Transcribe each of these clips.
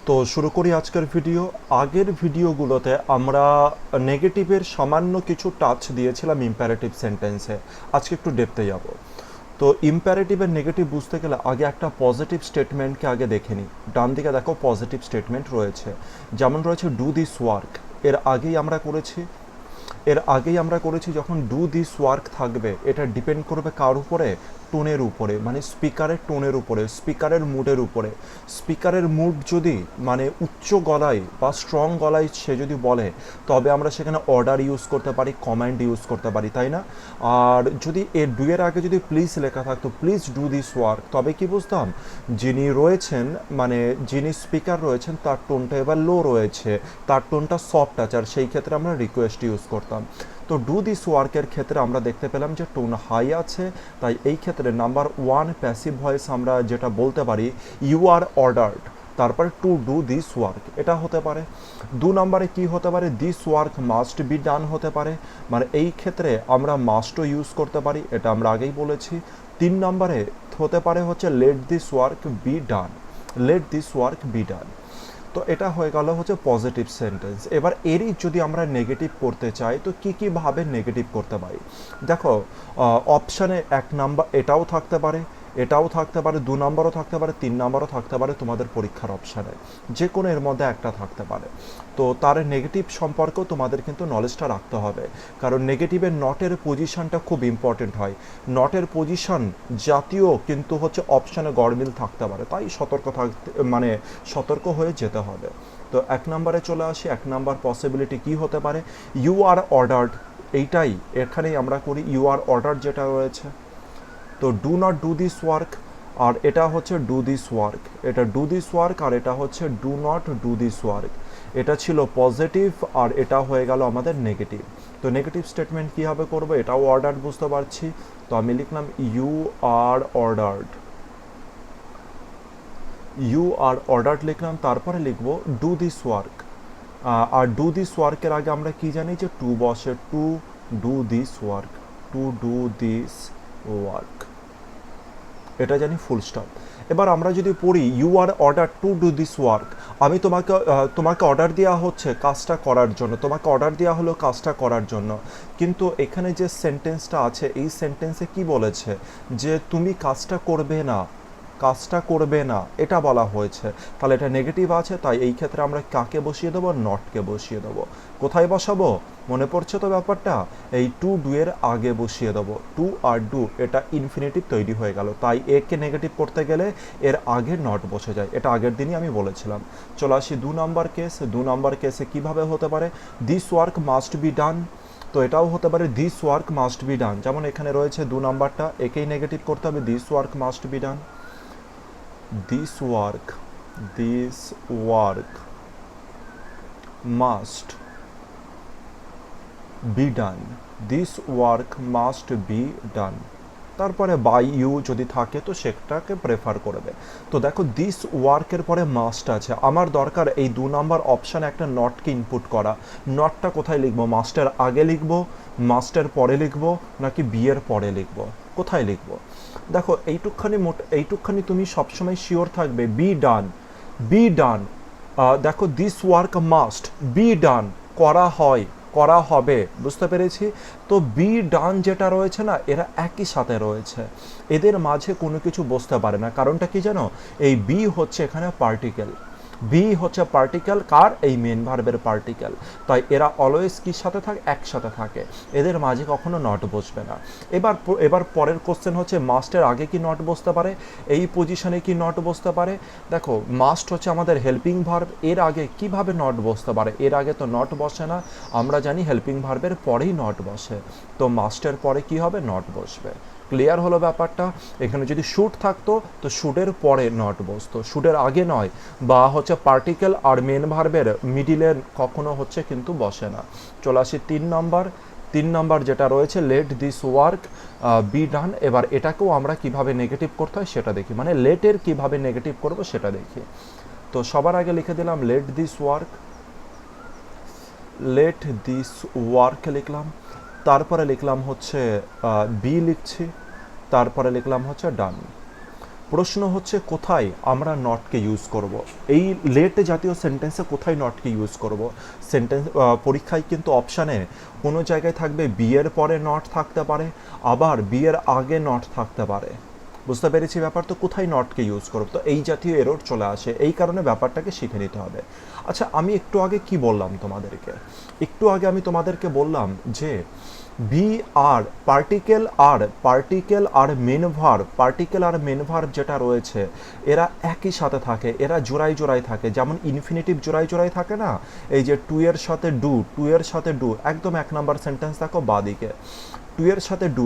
তো শুরু করি আজকের ভিডিও। আগের ভিডিওগুলোতে আমরা নেগেটিভের সামান্য কিছু টাচ দিয়েছিলাম ইম্পারেটিভ সেন্টেন্সে। আজকে একটু ডেপথে যাব। তো ইম্পারেটিভের নেগেটিভ বুঝতে গেলে আগে একটা পজিটিভ স্টেটমেন্টকে আগে দেখে নিই। ডান দিকে দেখো পজিটিভ স্টেটমেন্ট রয়েছে, যেমন রয়েছে ডু দিস ওয়ার্ক। এর আগেই আমরা করেছি যখন ডু দিস ওয়ার্ক থাকবে, এটা ডিপেন্ড করবে কার উপরে? টোনের উপরে, মানে স্পিকারের টোনের উপরে, স্পিকারের মুডের উপরে। স্পিকারের মুড যদি মানে উচ্চ গলায় বা স্ট্রং গলায় সে যদি বলে, তবে আমরা সেখানে অর্ডার ইউজ করতে পারি, কমান্ড ইউজ করতে পারি, তাই না? আর যদি এর ডুয়ের আগে যদি প্লিজ লেখা থাকতো, প্লিজ ডু দিস ওয়ার্ক, তবে কি বুঝতাম যিনি রয়েছেন, মানে যিনি স্পিকার রয়েছেন তার টোনটা এবার লো রয়েছে, তার টোনটা সফট আছে, আর সেই ক্ষেত্রে আমরা রিকোয়েস্ট ইউজ করতাম। তো ডু দিস ওয়ার্কের ক্ষেত্রে আমরা দেখতে পেলাম যে টোন হাই আছে, তাই এই ক্ষেত্রে নাম্বার ওয়ান প্যাসিভ ভয়েস আমরা যেটা বলতে পারি, ইউ আর অর্ডার্ড, তারপরে টু ডু দিস ওয়ার্ক, এটা হতে পারে। দু নম্বরে কি হতে পারে? দিস ওয়ার্ক মাস্ট বি ডান হতে পারে, মানে এই ক্ষেত্রে আমরা মাস্টও ইউজ করতে পারি, এটা আমরা আগেই বলেছি। তিন নম্বরে হতে পারে হচ্ছে let this work be done, let this work be done. তো এটা হয়ে গেল হচ্ছে পজিটিভ সেন্টেন্স। এবার এরই যদি আমরা নেগেটিভ করতে চাই, তো কী কীভাবে নেগেটিভ করতে পারি? দেখো, অপশানে এক নাম্বার এটাও থাকতে পারে, এটাও থাকতে পারে, দু নম্বরও থাকতে পারে, তিন নম্বরও থাকতে পারে, তোমাদের পরীক্ষার অপশানে যে কোনো এর মধ্যে একটা থাকতে পারে। তো তার নেগেটিভ সম্পর্কেও তোমাদের কিন্তু নলেজটা রাখতে হবে, কারণ নেগেটিভের নটের পজিশনটা খুব ইম্পর্টেন্ট হয়। নটের পজিশন জাতীয় কিন্তু হচ্ছে অপশানে গড়মিল থাকতে পারে, তাই সতর্ক থাকতে, মানে সতর্ক হয়ে যেতে হবে। তো এক নম্বরে চলে আসি। এক নম্বর পসিবিলিটি কি হতে পারে? ইউ আর অর্ডার্ড, এইটাই এখানেই আমরা করি। ইউ আর অর্ডার যেটা রয়েছে, তো do not do this work, আর এটা হচ্ছে ডু দিস ওয়ার্ক, এটা ডু দিস ওয়ার্ক, আর এটা হচ্ছে do not do this work. এটা ছিল পজিটিভ, আর এটা হয়ে গেল আমাদের নেগেটিভ। তো নেগেটিভ স্টেটমেন্ট কীভাবে করবো? এটাও অর্ডার বুঝতে পারছি, তো আমি লিখলাম you are ordered, you are ordered লিখলাম, তারপরে লিখবো ডু দিস ওয়ার্ক। আর ডু দিস ওয়ার্কের আগে আমরা কি জানি যে টু বসে, to do this work, to do this work, এটা জানি, ফুল স্টপ। এবার আমরা যদি পড়ি you are order to do this work, আমি তোমাকে অর্ডার দেওয়া হচ্ছে কাজটা করার জন্য, তোমাকে অর্ডার দেওয়া হলো কাজটা করার জন্য, কিন্তু এখানে যে সেন্টেন্সটা আছে, এই সেন্টেন্সে কি বলেছে? যে তুমি কাজটা করবে না, কাজটা করবে না, এটা বলা হয়েছে। তাহলে এটা নেগেটিভ আছে, তাই এই ক্ষেত্রে আমরা কাকে বসিয়ে দেবো? নটকে বসিয়ে দেবো। কোথায় বসাবো? মনে পড়ছে তো ব্যাপারটা? এই টু ডু এর আগে বসিয়ে দেবো। টু আর ডু, এটা ইনফিনিটিভ তৈরি হয়ে গেল, তাই একে নেগেটিভ করতে গেলে এর আগে নট বসে যায়, এটা আগের দিনই আমি বলেছিলাম। চলে আসি দু নম্বর কেস। দু নম্বর কেসে কিভাবে হতে পারে? দিস ওয়ার্ক মাস্ট বি ডান, তো এটাও হতে পারে দিস ওয়ার্ক মাস্ট বি ডান, যেমন এখানে রয়েছে দু নম্বরটা, একেই নেগেটিভ করতে হবে, this work must be done. this work must be done, this work must be done। তারপরে বাই ইউ যদি থাকে তো সেটাকে প্রেফার করবে। তো দেখো দিস ওয়ার্কের পরে মাস্ট আছে, আমার দরকার এই দু নম্বর অপশানে একটা নটকে ইনপুট করা। নটটা কোথায় লিখবো? মাস্টের আগে লিখবো, মাস্টের পরে লিখবো, নাকি বিয়ের পরে লিখবো? কোথায় লিখবো? দেখো এইটুকখানি তুমি সবসময় শিওর থাকবে, বি ডান, বি ডান। দেখো this work must be done, করা হয়, করা হবে, বুঝতে পেরেছি? তো বি ডান যেটা রয়েছে না, এরা একই সাথে রয়েছে, এদের মাঝে কোনো কিছু বসতে পারে না। কারণটা কি জানো? এই বি হচ্ছে এখানে পার্টিকেল, বি হচ্ছে পার্টিকেল কার? এই মেন ভার্বের পার্টিকেল, তাই এরা অলওয়েজ কির সাথে থাকে? একসাথে থাকে, এদের মাঝে কখনো নট বসবে না। এবার পরের কোশ্চেন হচ্ছে মাস্টের আগে কি নট বসতে পারে? এই পজিশনে কি নট বসতে পারে? দেখো মাস্ট হচ্ছে আমাদের হেল্পিং ভার্ব, এর আগে কিভাবে নট বসতে পারে? এর আগে তো নট বসে না, আমরা জানি হেল্পিং ভার্বের পরেই নট বসে, তো মাস্টের পরে কি হবে? নট বসবে। ক্লিয়ার হলো ব্যাপারটা? এখানে যদি শুড থাকতো তো শুডের পরে নট বসতো, শুডের আগে নয়, বা হচ্ছে পার্টিকেল আর মেন ভার্বের মিডিলে কখনো হচ্ছে কিন্তু বসে না। চলে আসি তিন নম্বর। তিন নম্বর যেটা রয়েছে let this work be done. এবার এটাকেও আমরা কিভাবে নেগেটিভ করতে হয় সেটা দেখি, মানে লেটের কিভাবে নেগেটিভ করব সেটা দেখি। তো সবার আগে লিখে দিলাম let this work, let this work লিখলাম, তারপরে লিখলাম হচ্ছে বি লিখছি, তারপরে লিখলাম হচ্ছে ডান। প্রশ্ন হচ্ছে কোথায় আমরা নটকে ইউজ করব, এই লেট জাতীয় সেন্টেন্সে কোথায় নটকে ইউজ করব। সেন্টেন্স পরীক্ষায় কিন্তু অপশানে কোনো জায়গায় থাকবে বি এর পরে নট থাকতে পারে, আবার বি এর আগে নট থাকতে পারে। বুঝতে পেরেছি ব্যাপার, তো কোথায় নটকে ইউজ করব, তো এই জাতীয় এরর চলে আসে, এই কারণে ব্যাপারটাকে শিখে নিতে হবে। আচ্ছা, আমি একটু আগে কি বললাম তোমাদেরকে, একটু আগে আমি তোমাদেরকে বললাম যে বি আর পার্টিকেল আর মেন ভার্ব যেটা রয়েছে এরা একই সাথে থাকে, এরা জোড়ায় জোড়ায় থাকে। যেমন ইনফিনিটিভ জোড়ায় জোড়ায় থাকে না, এই যে টু এর সাথে ডু একদম 1 নাম্বার সেন্টেন্স দেখো বাদিকে, টু এর সাথে ডু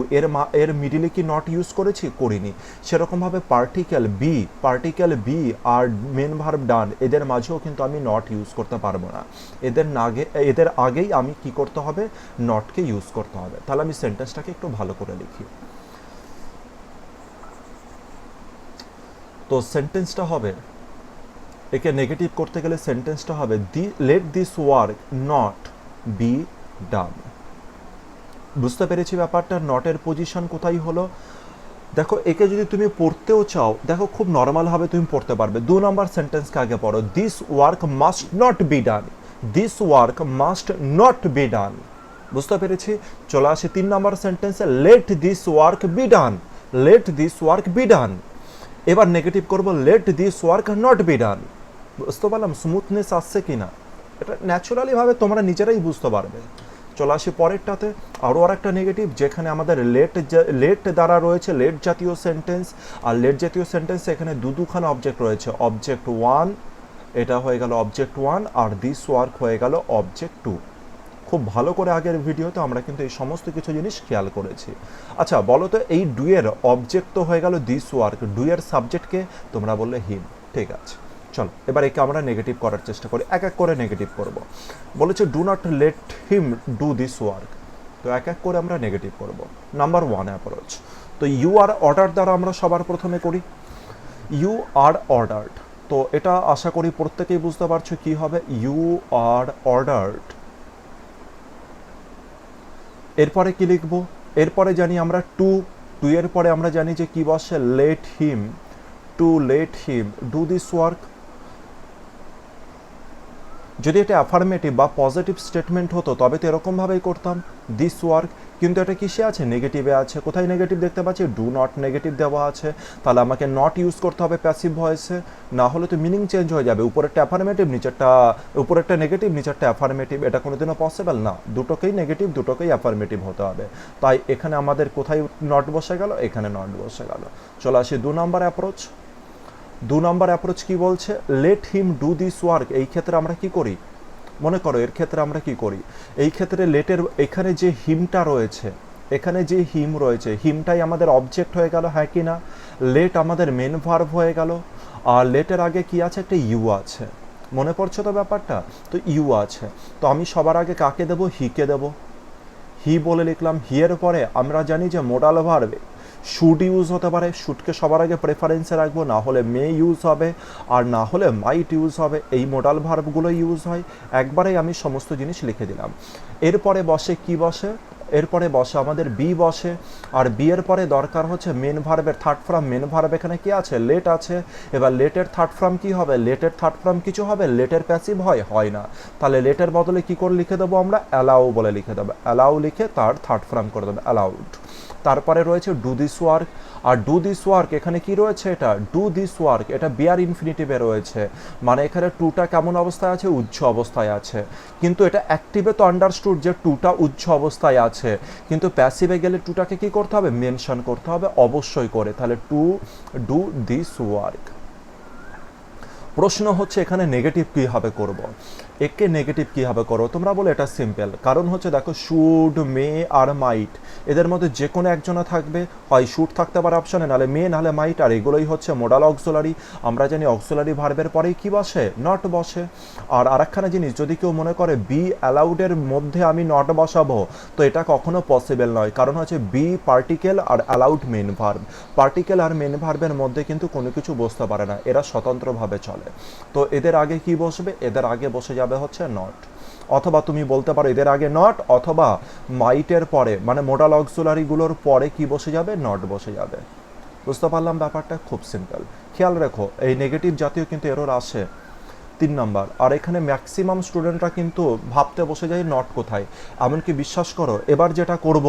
এর মিডিলে কি নট ইউজ করেছি, করিনি। সেরকমভাবে পার্টিকেল বি আর মেন ভার্ব ডান এদের মাঝেও কিন্তু আমি নট ইউজ করতে পারবো না, এদের আগেই আমি কি করতে হবে, নটকে ইউজ করতে হবে। তাহলে আমি সেন্টেন্সটাকে একটু ভালো করে লিখি। তো সেন্টেন্সটা হবে, একে নেগেটিভ করতে গেলে সেন্টেন্সটা হবে let this work not be done. বুঝতে পেরেছি ব্যাপারটা, নটের পজিশন কোথায় হলো। দেখো একে যদি তুমি পড়তেও চাও, দেখো খুব নর্মালভাবে তুমি পড়তে পারবে। 2 নম্বর সেন্টেন্সকে আগে পড়ো, this work must not be done, this work must not be done. বুঝতে পেরেছি। চলে আসে 3 নম্বর সেন্টেন্সে, let this work be done, let this work be done. এবার নেগেটিভ করবো, let this work not be done. বুঝতে পারলাম স্মুথনেস আসছে কিনা, এটা ন্যাচুরালি ভাবে তোমরা নিজেরাই বুঝতে পারবে। চলে আসি পরেরটাতে, আরও আর একটা নেগেটিভ, যেখানে আমাদের লেট দ্বারা রয়েছে লেট জাতীয় সেন্টেন্স, আর লেট জাতীয় সেন্টেন্স এখানে দুখানা অবজেক্ট রয়েছে, অবজেক্ট 1 এটা হয়ে গেল অবজেক্ট 1, আর দিস ওয়ার্ক হয়ে গেল অবজেক্ট 2। খুব ভালো করে আগের ভিডিওতে আমরা কিন্তু এই সমস্ত কিছু জিনিস খেয়াল করেছি। আচ্ছা বলো তো, এই ডুয়ের অবজেক্ট তো হয়ে গেল দিস ওয়ার্ক, ডুয়ের সাবজেক্টকে তোমরা বললে হিম, ঠিক আছে। চলো এবার একে আমরা নেগেটিভ করার চেষ্টা করি, এক এক করে নেগেটিভ করব। বলেছে do not let him do this work, তো এক এক করে আমরা নেগেটিভ করব। নাম্বার 1 অ্যাপ্রোচ, তো ইউ আর অর্ডার দ্বারা আমরা সবার প্রথমে করি, ইউ আর অর্ডার্ড। তো এটা আশা করি প্রত্যেকেই বুঝতে পারছো কি হবে, ইউ আর অর্ডার্ড। এরপরে কি লিখব, এরপরে জানি আমরা টু এর পরে আমরা জানি যে কি বসে, let him do this work. যদি এটা অ্যাফার্মেটিভ বা পজিটিভ স্টেটমেন্ট হতো তবে তো এরকমভাবেই করতাম, দিস ওয়ার্ক। কিন্তু এটা কিসে আছে, নেগেটিভে আছে। কোথায় নেগেটিভ দেখতে পাচ্ছি, ডু নট নেগেটিভ দেওয়া আছে, তাহলে আমাকে নট ইউজ করতে হবে প্যাসিভ ভয়েসে, না হলে তো মিনিং চেঞ্জ হয়ে যাবে। উপরেরটা অ্যাফার্মেটিভ, উপরেরটা নেগেটিভ, নিচেরটা অ্যাফার্মেটিভ, এটা কোনোদিনও পসিবল না। দুটোকেই নেগেটিভ, দুটোকেই অ্যাফার্মেটিভ হতে হবে। তাই এখানে আমাদের কোথায় নট বসে গেল, এখানে নট বসে গেল। চলে আসি 2 নম্বর অ্যাপ্রোচ। 2 নম্বর অ্যাপ্রোচ কি বলছে, let him do this work. এই ক্ষেত্রে আমরা কি করি, মনে করো এর ক্ষেত্রে আমরা কি করি, এই ক্ষেত্রে লেটের এখানে যে হিমটা রয়েছে, এখানে যে হিম রয়েছে, হিমটাই আমাদের অবজেক্ট হয়ে গেল, হ্যাঁ কি না। লেট আমাদের মেন ভার্ব হয়ে গেল, আর লেটের আগে কি আছে, একটা ইউ আছে। মনে পড়ছে তো ব্যাপারটা, তো ইউ আছে। তো আমি সবার আগে কাকে দেব, হিকে দেব, হি বলে লিখলাম। হিয়ের পরে আমরা জানি যে মোডাল ভার্ব শুড ইউজ হতে পারে, শুডকে সবার আগে প্রেফারেন্সে রাখবো, না হলে মে ইউজ হবে, আর না হলে মাইট ইউজ হবে। এই মোডাল ভার্বগুলো ইউজ হয়। একবারেই আমি সমস্ত জিনিস লিখে দিলাম। এরপরে বসে কি বসে, এরপরে বসে আমাদের বি বসে, আর বি এর পরে দরকার হচ্ছে মেন ভার্বের থার্ড ফর্ম। মেন ভার্ব এখানে কি আছে, লেট আছে। এবার লেটের থার্ড ফর্ম কি হবে, লেটের থার্ড ফর্ম কিছু হবে, লেটের প্যাসিভ হয় না। তাহলে লেটের বদলে কি করে লিখে দেবো আমরা, অ্যালাউ বলে লিখে দেবো, অ্যালাউ লিখে তার থার্ড ফর্ম করে দেবো, অ্যালাউড। তারপরে রয়েছে ডু দিস ওয়ার্ক, আর ডু দিস ওয়ার্ক এখানে কি রয়েছে, এটা ডু দিস ওয়ার্ক, এটা বিয়ার ইনফিনিটিভে রয়েছে, মানে এখানে টুটা কেমন অবস্থায় আছে, উচ্চ অবস্থায় আছে। কিন্তু এটা অ্যাক্টিভে তো আন্ডারস্টুড যে টুটা উচ্চ অবস্থায় আছে, কিন্তু প্যাসিভে গেলে টুটাকে কি করতে হবে, মেনশন করতে হবে অবশ্যই করে। তাহলে টু ডু দিস ওয়ার্ক। প্রশ্ন হচ্ছে এখানে নেগেটিভ কীভাবে করব, একে নেগেটিভ কীভাবে করো, তোমরা বলো এটা সিম্পল। কারণ হচ্ছে দেখো শুড, মে আর মাইট এদের মধ্যে যে কোনো একজনা থাকবে, হয় শুড থাকতে পারে অপশানে, নাহলে মে, নাহলে মাইট, আর এগুলোই হচ্ছে মোডাল অক্সিলারি। আমরা জানি অক্সিলারি ভার্বের পরেই কি বসে, নট বসে। আর আরেকখানা জিনিস, যদি কেউ মনে করে বি অ্যালাউডের মধ্যে আমি নট বসাবো, তো এটা কখনো পসিবল নয়। কারণ হচ্ছে বি পার্টিকেল আর অ্যালাউড মেন ভার্ব, পার্টিকেল আর মেন ভার্বের মধ্যে কিন্তু কোনো কিছু বসতে পারে না, এরা স্বতন্ত্রভাবে চলে। তো এদের আগে কি বসবে, এদের আগে বসে যাবে হচ্ছে নট, অথবা তুমি বলতে পারো এদের আগে নট, অথবা মাইটের পরে মানে মোডাল অক্সিলারিগুলোর পরে কি বসে যাবে, নট বসে যাবে। বুঝতে পারলাম ব্যাপারটা খুব সিম্পল। খেয়াল রেখো এই নেগেটিভ জাতীয় কিন্তু এরর আসে 3 নাম্বার। আর এখানে ম্যাক্সিমাম স্টুডেন্টরা কিন্তু ভাবতে বসে যায় নট কোথায়। এমনকি বিশ্বাস করো এবার যেটা করব,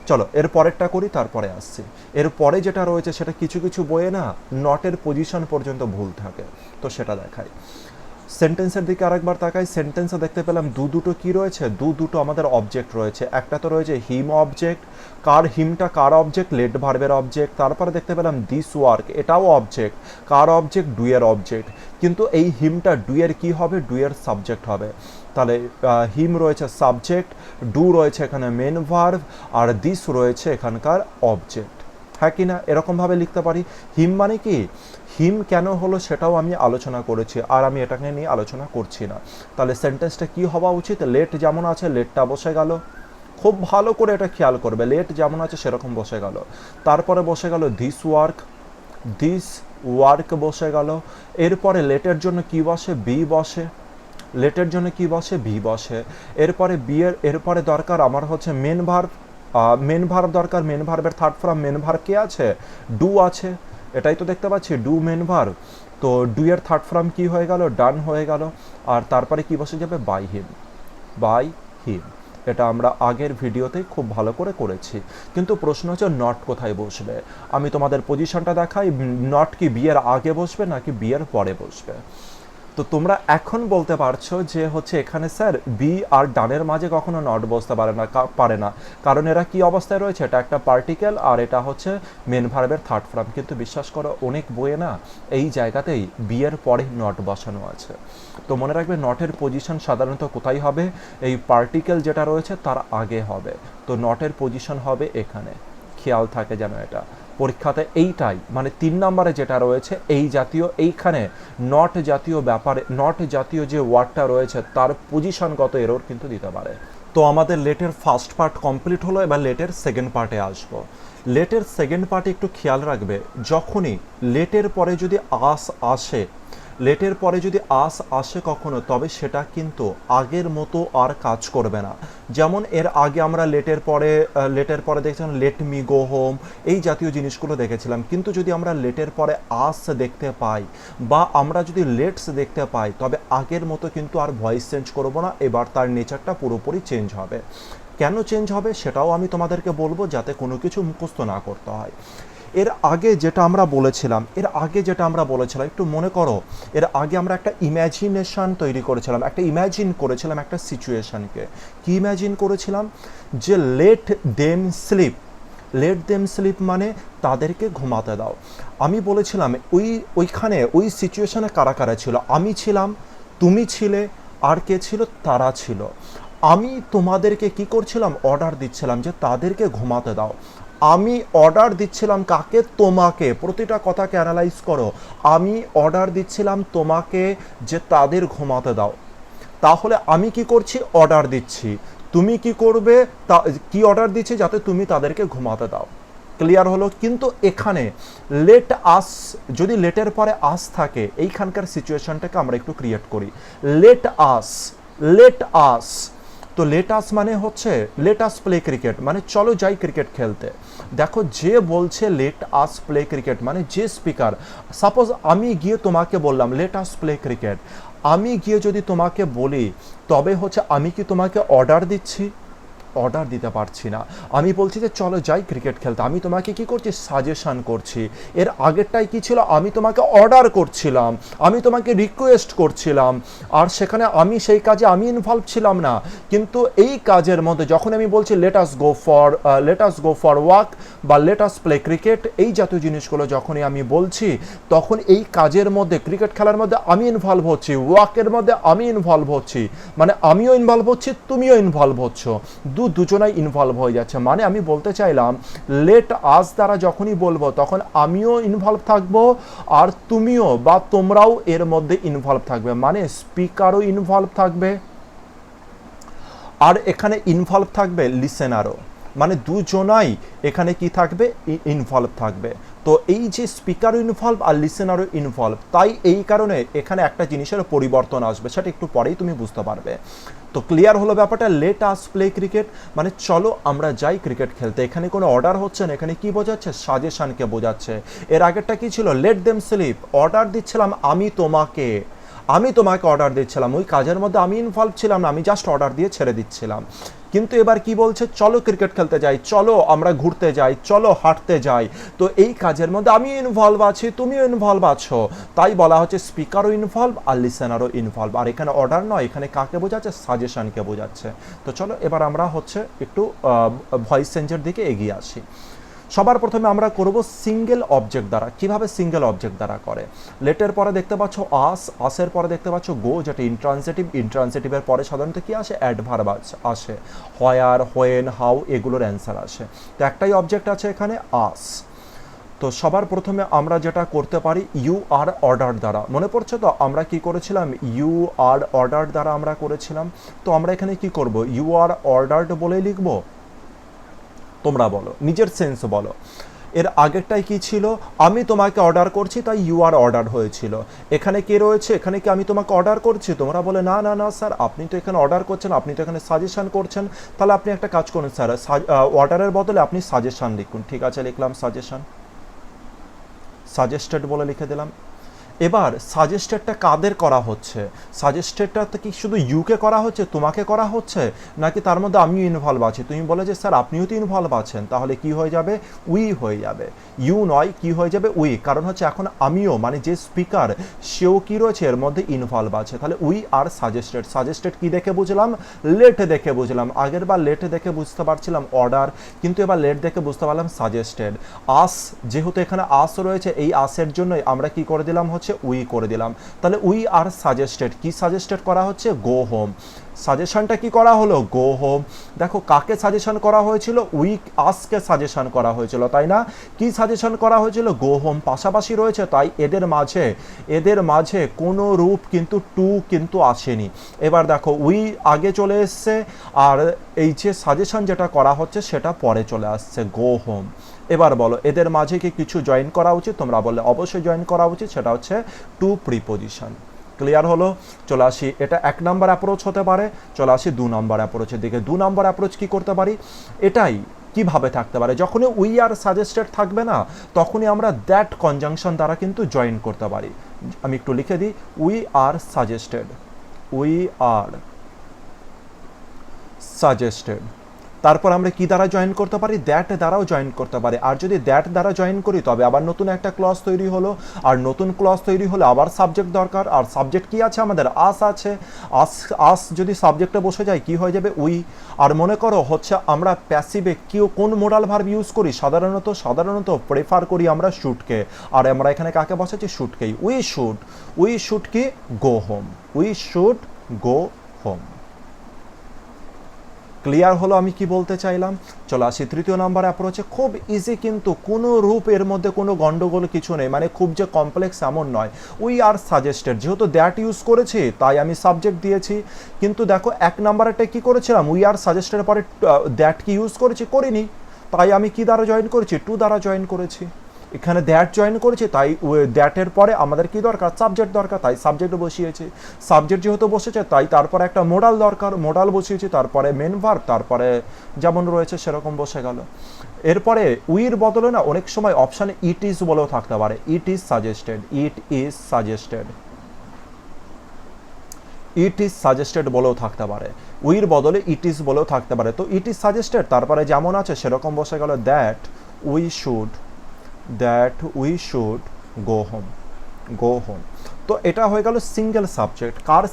চলো এর পরেরটা করি তারপরে আসছি। এর পরে যেটা রয়েছে সেটা কিছু কিছু বইয়ে না নটের পজিশন পর্যন্ত ভুল থাকে, তো সেটা দেখায়। সেন্টেন্সের দিকে আরেকবার তাকাই। সেন্টেন্সে দেখতে পেলাম দুটো কি রয়েছে, দুটো আমাদের অবজেক্ট রয়েছে। একটা তো রয়েছে হিম অবজেক্ট, কার হিমটা কার অবজেক্ট, লেট ভার্বের অবজেক্ট। তারপরে দেখতে পেলাম দিস ওয়ার্ক, এটাও অবজেক্ট, কার অবজেক্ট, ডুয়ের অবজেক্ট। কিন্তু এই হিমটা ডুয়ের কি হবে, ডুয়ের সাবজেক্ট হবে। তাহলে হিম রয়েছে সাবজেক্ট, ডু রয়েছে এখানে মেন ভার্ব, আর দিস রয়েছে এখানকার অবজেক্ট। হ্যাঁ কি না, এরকমভাবে লিখতে পারি। হিম মানে কি, হিম কেন হলো সেটাও আমি আলোচনা করেছি, আর আমি এটাকে নিয়ে আলোচনা করছি না। তাহলে সেন্টেন্সটা কি হওয়া উচিত, লেট যেমন আছে লেটটা বসে গেল। খুব ভালো করে এটা খেয়াল করবে, লেট যেমন আছে সেরকম বসে গেল। তারপরে বসে গেল দিস ওয়ার্ক, দিস ওয়ার্ক বসে গেল। এরপরে লেটের জন্য কি বসে, বি বসে। লেটের জন্য কি বসে, বি বসে। এরপরে বিয়ের এরপরে দরকার আমার হচ্ছে মেন ভার্ব, মেন ভার্ব দরকার। মেন ভার্বের থার্ড ফর্ম মেন ভার্ব কে আছে, ডু আছে। এটাই তো দেখতে পাচ্ছি ডু মেন ভার্ব। তো ডু এর থার্ড ফর্ম কি হয়ে গেল, ডান হয়ে গেল। আর তারপরে কি বসে যাবে, বাই হিম, বাই হিম। এটা আমরা আগের ভিডিওতে খুব ভালো করে করেছি। কিন্তু প্রশ্ন হচ্ছে নট কোথায় বসবে। আমি তোমাদের পজিশনটা দেখাই, নট কি বিয়ের আগে বসবে নাকি বিয়ের পরে বসবে। তো তোমরা এখন বলতে পারছো যে হচ্ছে এখানে স্যার বি আর ডানের মাঝে কখনো নট বসতে পারে না, কারণ এরা কি অবস্থায় রয়েছে, এটা একটা পার্টিকেল আর এটা হচ্ছে মেন ভার্বের থার্ড ফর্ম। কিন্তু বিশ্বাস করো অনেক বইয়ে না এই জায়গাতেই বি এর পরে নট বসানো আছে। তো মনে রাখবে নটের পজিশন সাধারণত কোথায় হবে, এই পার্টিকেল যেটা রয়েছে তার আগে হবে। তো নটের পজিশন হবে এখানে, খেয়াল থাকে যেন এটা পরীক্ষাতে। এইটাই মানে 3 নম্বরে যেটা রয়েছে এই জাতীয়, এইখানে নট জাতীয় ব্যাপারে, নট জাতীয় যে ওয়ার্ডটা রয়েছে তার পজিশনগত এরর কিন্তু দিতে পারে। তো আমাদের লেটের ফার্স্ট পার্ট কমপ্লিট হলো, এবার লেটের সেকেন্ড পার্টে আসবো। লেটের সেকেন্ড পার্টে একটু খেয়াল রাখবে, যখনই লেটের পরে যদি আস আসে, লেটের পরে যদি আস আসে কখনো, তবে সেটা কিন্তু আগের মতো আর কাজ করবে না। যেমন এর আগে আমরা লেটের পরে দেখছিলাম লেট মি গো হোম, এই জাতীয় জিনিসগুলো দেখেছিলাম। কিন্তু যদি আমরা লেটের পরে আস দেখতে পাই বা আমরা যদি লেটস দেখতে পাই, তবে আগের মতো কিন্তু আর ভয়েস চেঞ্জ করব না, এবার তার নেচারটা পুরোপুরি চেঞ্জ হবে। কেন চেঞ্জ হবে সেটাও আমি তোমাদেরকে বলবো, যাতে কোনো কিছু মুখস্থ না করতে হয়। এর আগে যেটা আমরা বলেছিলাম একটু মনে করো, এর আগে আমরা একটা ইম্যাজিনেশন তৈরি করেছিলাম, একটা ইম্যাজিন করেছিলাম একটা সিচুয়েশনকে। কি ইম্যাজিন করেছিলাম, যে let them sleep, let them sleep মানে তাদেরকে ঘুমাতে দাও। আমি বলেছিলাম ওইখানে ওই সিচুয়েশনে কারা কারা ছিল, আমি ছিলাম, তুমি ছিলে, আর কে ছিল, তারা ছিল। আমি তোমাদেরকে কি করছিলাম, অর্ডার দিচ্ছিলাম যে তাদেরকে ঘুমাতে দাও। আমি অর্ডার দিচ্ছিলাম কাকে, তোমাকে। প্রতিটা কথাকে অ্যানালাইজ করো। আমি অর্ডার দিচ্ছিলাম তোমাকে যে তাদের ঘুমাতে দাও। তাহলে আমি কি করছি, অর্ডার দিচ্ছি। তুমি কি করবে, কি অর্ডার দিচ্ছি, যাতে তুমি তাদেরকে ঘুমাতে দাও। ক্লিয়ার হলো। কিন্তু এখানে লেট আস, যদি লেটের পরে আস থাকে, এইখানকার সিচুয়েশনটাকে আমরা একটু ক্রিয়েট করি। Let us, let us. তো লেট আস মানে হচ্ছে লেট আস প্লে ক্রিকেট, মানে চলো যাই ক্রিকেট খেলতে। দেখো যে বলছে লেট আস প্লে ক্রিকেট, মানে যে স্পিকার, সাপোজ আমি গিয়ে তোমাকে বললাম লেট আস প্লে ক্রিকেট, আমি গিয়ে যদি তোমাকে বলি, তবে হচ্ছে আমি কি তোমাকে অর্ডার দিচ্ছি, অর্ডার দিতে পারছি না। আমি বলছি যে চলো যাই ক্রিকেট খেলতে, আমি তোমাকে কি করছি, সাজেশন করছি। এর আগেরটাই কি ছিল, আমি তোমাকে অর্ডার করছিলাম, আমি তোমাকে রিকোয়েস্ট করছিলাম, আর সেখানে আমি সেই কাজে আমি ইনভলভ ছিলাম না। কিন্তু এই কাজের মধ্যে যখন আমি বলছি let us go for walk বা লেট আস প্লে ক্রিকেট, এই জাতীয় জিনিসগুলো যখনই আমি বলছি, তখন এই কাজের মধ্যে, ক্রিকেট খেলার মধ্যে আমি ইনভলভ হচ্ছি, ওয়াকের মধ্যে আমি ইনভলভ হচ্ছি, মানে আমিও ইনভলভ হচ্ছি, তুমিও ইনভলভ হচ্ছ, দুজনাই ইনভলভ হয়ে যাচ্ছে। মানে আমি বলতে চাইলাম লেট আস দ্বারা যখনই বলবো, তখন আমিও ইনভলভ থাকবো আর তুমিও বা তোমরাও এর মধ্যে ইনভলভ থাকবে, মানে স্পিকারও ইনভলভ থাকবে, আর এখানে ইনভলভ থাকবে লিসেনারও। মানে দুজনাই এখানে কি থাকবে, ইনভলভ থাকবে। তো এই যে স্পিকারও ইনভলভ আর লিসেনারও ইনভলভ, তাই এই কারণে এখানে একটা জিনিসের পরিবর্তন আসবে, সেটা একটু পরেই তুমি বুঝতে পারবে। তো ক্লিয়ার হলো ব্যাপারটা, লেট আস প্লে ক্রিকেট মানে চলো আমরা যাই ক্রিকেট খেলতে। এখানে কোনো অর্ডার হচ্ছে না, এখানে কি বোঝাচ্ছে, সাজেশনকে বোঝাচ্ছে। এর আগেরটা কি ছিল, লেট দেম স্লিপ, অর্ডার দিচ্ছিলাম আমি তোমাকে অর্ডার দিচ্ছিলাম, ওই কাজের মধ্যে আমি ইনভলভ ছিলাম না, আমি জাস্ট অর্ডার দিয়ে ছেড়ে দিচ্ছিলাম। কিন্তু এবার কি বলছে, চলো ক্রিকেট খেলতে যাই, চলো আমরা ঘুরতে যাই, চলো হাঁটতে যাই। তো এই কাজের মধ্যে আমি ইনভলভ আছি, তুমিও ইনভলভ আছো, তাই বলা হচ্ছে স্পিকারও ইনভলভ আর লিসেনারও ইনভলভ। আর এখানে অর্ডার নয়, এখানে কাকে বোঝাচ্ছে, সাজেশনকে বোঝাচ্ছে। তো চলো এবার আমরা হচ্ছে একটু ভয়েস চেঞ্জের দিকে এগিয়ে আসি। সবার প্রথমে আমরা করব সিঙ্গেল অবজেক্ট দ্বারা। কিভাবে সিঙ্গেল অবজেক্ট দ্বারা করে, লেটের পরে দেখতে পাচ্ছ আসের পরে দেখতে পাচ্ছ গো, যেটা ইন্ট্রান্সিটিভের পরে সাধারণত কি আসে, অ্যাডভার্ব আসে, হোয়ার, হোয়েন, হাউ, এগুলোর অ্যান্সার আসে। তো একটাই অবজেক্ট আছে এখানে, আস। তো সবার প্রথমে আমরা যেটা করতে পারি, ইউ আর অর্ডার দ্বারা, মনে পড়ছে তো আমরা কি করেছিলাম, ইউ আর অর্ডার দ্বারা আমরা করেছিলাম। তো আমরা এখানে কি করব, ইউ আর অর্ডার্ড বলে লিখবো, তোমরা বলো, নিজের সেন্স বলো। এর আগেরটাই কি ছিল, আমি তোমাকে অর্ডার করছি, তাই ইউ আর অর্ডার হয়েছিল। এখানে কে রয়েছে, এখানে কি আমি তোমাকে অর্ডার করছি, তোমরা বলে না না না স্যার, আপনি তো এখানে অর্ডার করছেন, আপনি তো এখানে সাজেশন করছেন। তাহলে আপনি একটা কাজ করুন স্যার, অর্ডারের বদলে আপনি সাজেশন লিখুন। ঠিক আছে, লিখলাম সাজেশন, সাজেস্টেড বলে লিখে দিলাম। এবার সাজেস্টেডটা কাদের করা হচ্ছে, সাজেস্টেডটা কি শুধু ইউকে করা হচ্ছে, তোমাকে করা হচ্ছে, নাকি তার মধ্যে আমিও ইনভলভ আছি? তুমি বলে যে স্যার আপনিও তো ইনভলভ আছেন, তাহলে কি হয়ে যাবে, উই হয়ে যাবে। ইউ নয়, কি হয়ে যাবে, উই। কারণ হচ্ছে এখন আমিও মানে যে স্পিকার সেও কি রয়েছে এর মধ্যে ইনভলভ আছে। তাহলে উই আর সাজেস্টেড। সাজেস্টেড কি দেখে বুঝলাম, লেট দেখে বুঝলাম। আগের বার লেট দেখে বুঝতে পারছিলাম অর্ডার, কিন্তু এবার লেট দেখে বুঝতে পারলাম সাজেস্টেড। আস, যেহেতু এখানে আস রয়েছে, এই আসের জন্যই আমরা কি করে দিলাম হচ্ছে উই করে দিলাম। তাহলে উই আর সাজেস্টেড, কি সাজেস্টেড করা হচ্ছে, গো হোম। সাজেশনটা কি করা হলো, গো হোম। দেখো কাকে সাজেশন করা হয়েছিল, উই আসকে সাজেশন করা হয়েছিল, তাই না? কি সাজেশন করা হয়েছিল, গো হোম। পাশাপাশি রয়েছে, তাই এদের মাঝে কোনো রূপ কিন্তু টু কিন্তু আসেনি। এবার দেখো উই আগে চলে এসছে, আর এই যে সাজেশন যেটা করা হচ্ছে সেটা পরে চলে আসছে, গো হোম। এবার বলো এদের মাঝে কি কিছু জয়েন করা উচিত, তোমরা বললে অবশ্যই জয়েন করা উচিত, সেটা হচ্ছে টু প্রিপোজিশন। ক্লিয়ার হলো? চলে আসি, এটা 1 নম্বর অ্যাপ্রোচ হতে পারে। চলে আসি 2 নম্বর অ্যাপ্রোচের দিকে। 2 নম্বর অ্যাপ্রোচ কি করতে পারি, এটাই কিভাবে থাকতে পারে, যখনই উই আর সাজেস্টেড থাকবে না, তখনই আমরা দ্যাট কনজাংশন দ্বারা কিন্তু জয়েন করতে পারি। আমি একটু লিখে দিই, we are suggested, we are suggested. তারপর আমরা কি দ্বারা জয়েন করতে পারি, দ্যাট দ্বারাও জয়েন করতে পারি। আর যদি দ্যাট দ্বারা জয়েন করি তবে আবার নতুন একটা ক্লজ তৈরি হলো, আর নতুন ক্লজ তৈরি হলে আবার সাবজেক্ট দরকার। আর সাবজেক্ট কি আছে আমাদের, আস আছে। আস যদি সাবজেক্টে বসে যায় কি হয়ে যাবে, উই। আর মনে করো হচ্ছে আমরা প্যাসিভে কোন মোডাল ভার্ব ইউজ করি, সাধারণত প্রেফার করি আমরা শুটকে, আর আমরা এখানে কাকে বসাচ্ছি, শুটকেই। উই শুড কি, go home, we should go home. Clear হলো আমি কি বলতে চাইলাম? চলো আসি 3য় নাম্বার অ্যাপ্রোচে। খুব ইজি, কিন্তু কোনো রূপ এর মধ্যে কোনো গন্ডগোল কিছু নেই, মানে খুব যে কমপ্লেক্স এমন নয়। উই আর সাজেস্টেড, যেহেতু দ্যাট ইউজ করেছি তাই আমি সাবজেক্ট দিয়েছি। কিন্তু দেখো 1 নাম্বারটা কি করেছিলাম, উই আর সাজেস্টেডের পরে দ্যাট কি ইউজ করিনি, তাই আমি কি দ্বারা জয়েন করেছি, টু দ্বারা জয়েন করেছি। এখানে দ্যাট জয়েন করেছি, তাই দ্যাটের পরে আমাদের কি দরকার, সাবজেক্ট দরকার, তাই সাবজেক্ট বসিয়েছি। সাবজেক্ট যেহেতু বসেছে তাই তারপরে একটা মোডাল দরকার, মোডাল বসিয়েছি, তারপরে মেন ভার্ব, তারপরে যেমন রয়েছে সেরকম বসে গেল। এরপরে উইর বদলে না অনেক সময় অপশানে ইট ইজ বলেও থাকতে পারে, it is suggested, it is suggested, it is suggested বলেও থাকতে পারে। উইর বদলে ইট ইজ বলেও থাকতে পারে। তো ইট ইজ সাজেস্টেড, তারপরে যেমন আছে সেরকম বসে গেল, that we should go home. তো এটা হয়ে গেল সিঙ্গেল সাবজেক্ট। কার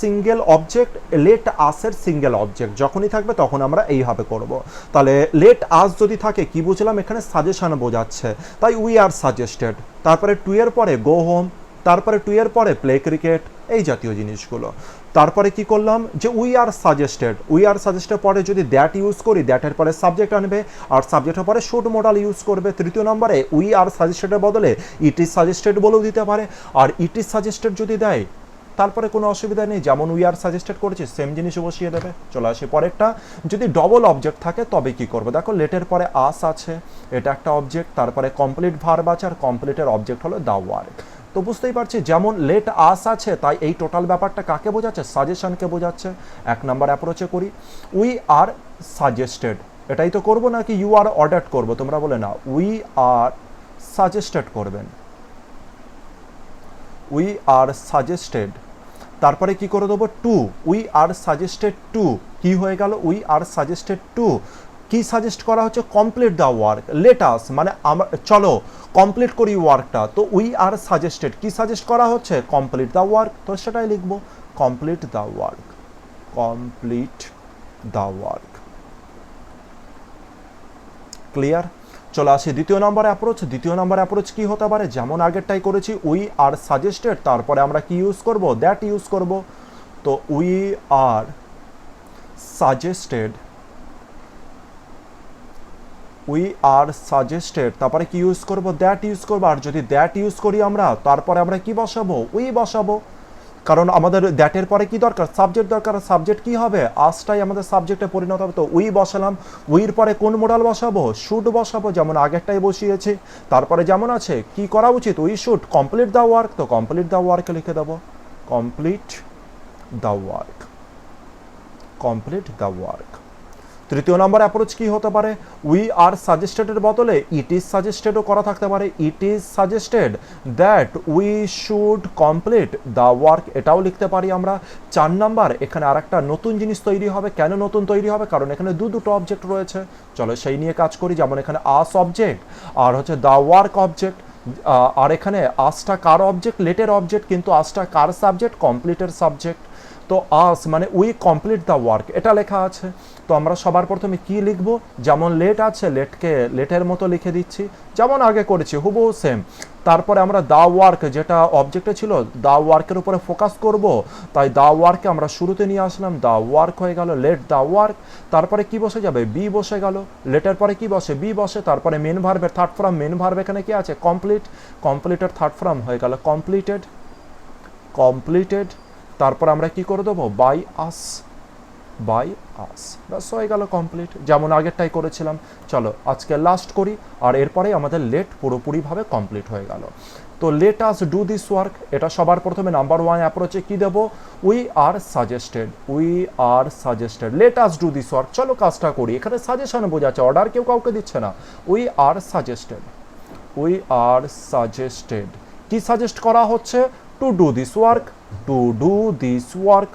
সিঙ্গেল অবজেক্ট, লেট আসের সিঙ্গেল অবজেক্ট যখনই থাকবে তখন আমরা এইভাবে করব। তাহলে লেট আস যদি থাকে কি বুঝলাম, এখানে সাজেশন বোঝাচ্ছে, তাই উই আর সাজেস্টেড। তারপরে 2 এর পরে গো হোম, তারপরে 2 এর পরে প্লে ক্রিকেট, এই জাতীয় জিনিসগুলো। তারপরে কি করলাম, যে উই আর সাজেস্টেড পরে যদি দ্যাট ইউজ করি, দ্যাটের পরে সাবজেক্ট আনবে, আর সাবজেক্টের পরে শুড মোডাল ইউজ করবে। 3য় নম্বরে উই আর সাজেস্টেডের বদলে ইট ইজ সাজেস্টেড বলেও দিতে পারে। আর ইট ইজ সাজেস্টেড যদি দেয় তারপরে কোনো অসুবিধা নেই, যেমন উই আর সাজেস্টেড করেছি সেম জিনিসও বসিয়ে দেবে। চলে আসি পরেরটা, যদি ডবল অবজেক্ট থাকে তবে কি করবে। দেখো লেটের পরে আস আছে, এটা একটা অবজেক্ট, তারপরে কমপ্লিট ভার্ব আছে, আর কমপ্লিটের অবজেক্ট হলো দ্য ওয়ার্ক। তো বুঝতেই পারছি যেমন লেট আস আছে, তাই এই টোটাল ব্যাপারটা কাকে বোঝাচ্ছে, সাজেশনকে বোঝাচ্ছে। এক নাম্বার অ্যাপ্রোচে করি, উই আর সাজেস্টেড, এটাই তো করবো নাকি ইউ আর অর্ডার্ড করবো, তোমরা বলে না উই আর সাজেস্টেড করবেন, উই আর সাজেস্টেড। তারপরে কি করে দেবো, to, we are suggested to, কি হয়ে গেল, উই আর সাজেস্টেড টু, কি সাজেস্ট করা হচ্ছে, complete the work, let us মানে আমরা চলো কমপ্লিট করি ওয়ার্কটা, তো উই আর সাজেস্টেড কি সাজেস্ট করা হচ্ছে, কমপ্লিট দ্য ওয়ার্ক, তো সেটাই লিখবো, complete the work, complete the work. Clear. চলে আসি দ্বিতীয় নম্বর অ্যাপ্রোচ। দ্বিতীয় নম্বর অ্যাপ্রোচ কি হতে পারে, যেমন আগেরটাই করেছি, উই আর সাজেস্টেড, তারপরে আমরা কি ইউজ করব, দ্যাট ইউজ করব। তো we are suggested, we are suggested, তারপরে কি ইউজ করব, দ্যাট ইউজ করব। আর যদি দ্যাট ইউজ করি আমরা, তারপরে আমরা কি বসাবো, উই বসাবো, কারণ আমাদের দ্যাটের পরে কি দরকার, সাবজেক্ট দরকার। সাবজেক্ট কি হবে, আসটাই আমাদের সাবজেক্টে পরিণত হবে। তো উই বসালাম, উইর পরে কোন মোডাল বসাবো, শুড বসাবো, যেমন আগেরটাই বসিয়েছি। তারপরে যেমন আছে কি করা উচিত, we should complete the work, তো কমপ্লিট দ্য ওয়ার্ক লিখে দেবো, complete the work, complete the work. তৃতীয় নম্বর অ্যাপ্রোচ কি হতে পারে, উই আর সাজেস্টেডের বদলে ইট ইজ সাজেস্টেডও করা থাকতে পারে, it is suggested that we should complete the work, এটাও লিখতে পারি আমরা। 4 নাম্বার, এখানে আর একটা নতুন জিনিস তৈরি হবে। কেন নতুন তৈরি হবে, কারণ এখানে দুটো অবজেক্ট রয়েছে, চলো সেই নিয়ে কাজ করি। যেমন এখানে আস অবজেক্ট আর হচ্ছে দ্য ওয়ার্ক অবজেক্ট, আর এখানে আসটা কার অবজেক্ট, লেটের অবজেক্ট, কিন্তু আসটা কার সাবজেক্ট, কমপ্লিটের সাবজেক্ট। তো আস মানে উই কমপ্লিট দ্য ওয়ার্ক, এটা লেখা আছে। তো আমরা সবার প্রথমে কি লিখবো, যেমন লেট আছে, লেটকে লেটের মতো লিখে দিচ্ছি, যেমন আগে করেছি হুবহু সেম। তারপরে আমরা দ্য ওয়ার্ক, যেটা অবজেক্টে ছিল, দ্য ওয়ার্কের উপরে ফোকাস করব, তাই দ্য ওয়ার্ককে আমরা শুরুতে নিয়ে আসলাম, দ্য ওয়ার্ক হয়ে গেল, লেট দ্য ওয়ার্ক। তারপরে কি বসে যাবে, বি বসে গেল, লেটের পরে কি বসে, বি বসে। তারপরে মেন ভার্বের থার্ড ফর্ম, মেন ভার্ব এখানে কি আছে, কমপ্লিট, কমপ্লিটের থার্ড ফর্ম হয়ে গেল কমপ্লিটেড, কমপ্লিটেড। তারপর আমরা কি করে দেবো, বাই আস, বাই আস, ব্যাস হয়ে গেল কমপ্লিট, যেমন আগেরটাই করেছিলাম। চলো আজকে লাস্ট করি, আর এরপরে আমাদের লেট পুরোপুরিভাবে কমপ্লিট হয়ে গেল। তো let us do this work, এটা সবার প্রথমে নাম্বার 1 অ্যাপ্রোচে কি দেবো, we are suggested, we are suggested, let us do this work. চলো কাজটা করি, এখানে সাজেশন বোঝাচ্ছে, অর্ডার কেউ কাউকে দিচ্ছে না। We are suggested, we are suggested, কি সাজেস্ট করা হচ্ছে, two do this work, to do this work,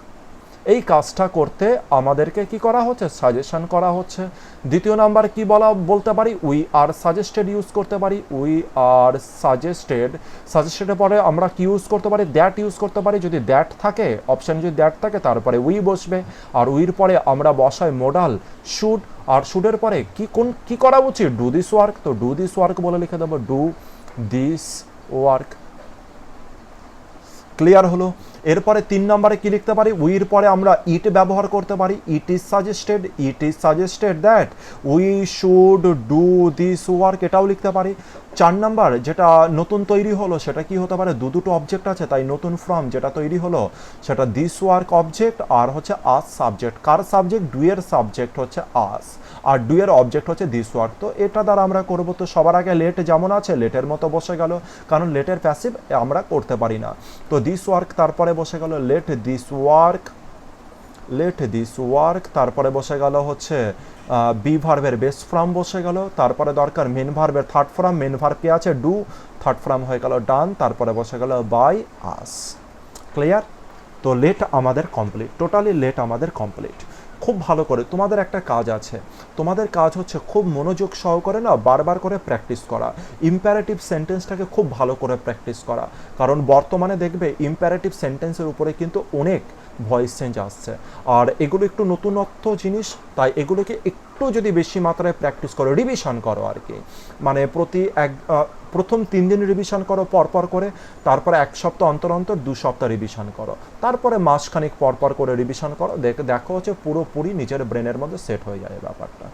এই কাজটা করতে আমাদেরকে কি করা হচ্ছে, সাজেশন করা হচ্ছে। দ্বিতীয় নাম্বার কি বলতে পারি, উই আর সাজেস্টেড ইউজ করতে পারি, উই আর সাজেস্টেড, সাজেস্টেডের পরে আমরা কি ইউজ করতে পারি, দ্যাট ইউজ করতে পারি। যদি দ্যাট থাকে, অপশান যদি দ্যাট থাকে, তারপরে উই বসবে, আর উইর পরে আমরা বসাই মোডাল শুড, আর শুডের পরে কি করা উচিত, ডু দিস ওয়ার্ক, তো ডু দিস ওয়ার্ক বলে লিখে দেবো, ডু দিস ওয়ার্ক। ক্লিয়ার হলো। এরপরে 3 নম্বরে কি লিখতে পারি, উইর পরে আমরা ইট ব্যবহার করতে পারি, it is suggested, it is suggested that we should do this work, এটাও লিখতে পারি। 4 নাম্বার যেটা নতুন তৈরি হলো, সেটা কি হতে পারে, দুটো অবজেক্ট আছে, তাই নতুন ফর্ম যেটা তৈরি হলো সেটা দিস ওয়ার্ক অবজেক্ট, আর হচ্ছে আস সাবজেক্ট, কার সাবজেক্ট, ডু এর সাবজেক্ট হচ্ছে আস, আর ডু এর অবজেক্ট হচ্ছে দিস ওয়ার্ক। তো এটা দ্বারা আমরা করব। তো সবার আগে লেট যেমন আছে, লেটের মতো বসে গেল, কারণ লেটের প্যাসিভ আমরা করতে পারি না। তো দিস ওয়ার্ক তারপরে বসে গেল let this work, let this work. তারপরে বসে গেল হচ্ছে বি ভার্বের বেস ফর্ম বসে গেল। তারপরে দরকার মেন ভার্বের থার্ড ফর্ম, মেন ভার্ব কি আছে, ডু, থার্ড ফর্ম হয়ে গেল ডান। তারপরে বসে গেল বাই আস। ক্লিয়ার। তো লেট আমাদের কমপ্লিট, টোটালি লেট আমাদের কমপ্লিট। খুব ভালো করে তোমাদের একটা কাজ আছে, তোমাদের কাজ হচ্ছে খুব মনোযোগ সহকারে না বারবার করে প্র্যাকটিস করা, ইম্পারেটিভ সেন্টেন্সটাকে খুব ভালো করে প্র্যাকটিস করা। কারণ বর্তমানে দেখবে ইম্পারেটিভ সেন্টেন্সের উপরে কিন্তু অনেক ভয়েস চেঞ্জ আসছে, আর এগুলো একটু নতুনত্ব জিনিস, তাই এগুলোকে একটু যদি বেশি মাত্রায় প্র্যাকটিস করো, রিভিশন করো আর কি, মানে প্রথম 3 দিন রিভিশন করো পরপর করে, তারপরে 1 সপ্তাহ অন্তর অন্তর 2 সপ্তাহ রিভিশন করো, তারপরে মাসখানিক পরপর করে রিভিশন করো, দেখো হচ্ছে পুরোপুরি নিজের ব্রেনের মধ্যে সেট হয়ে যায় ব্যাপারটা।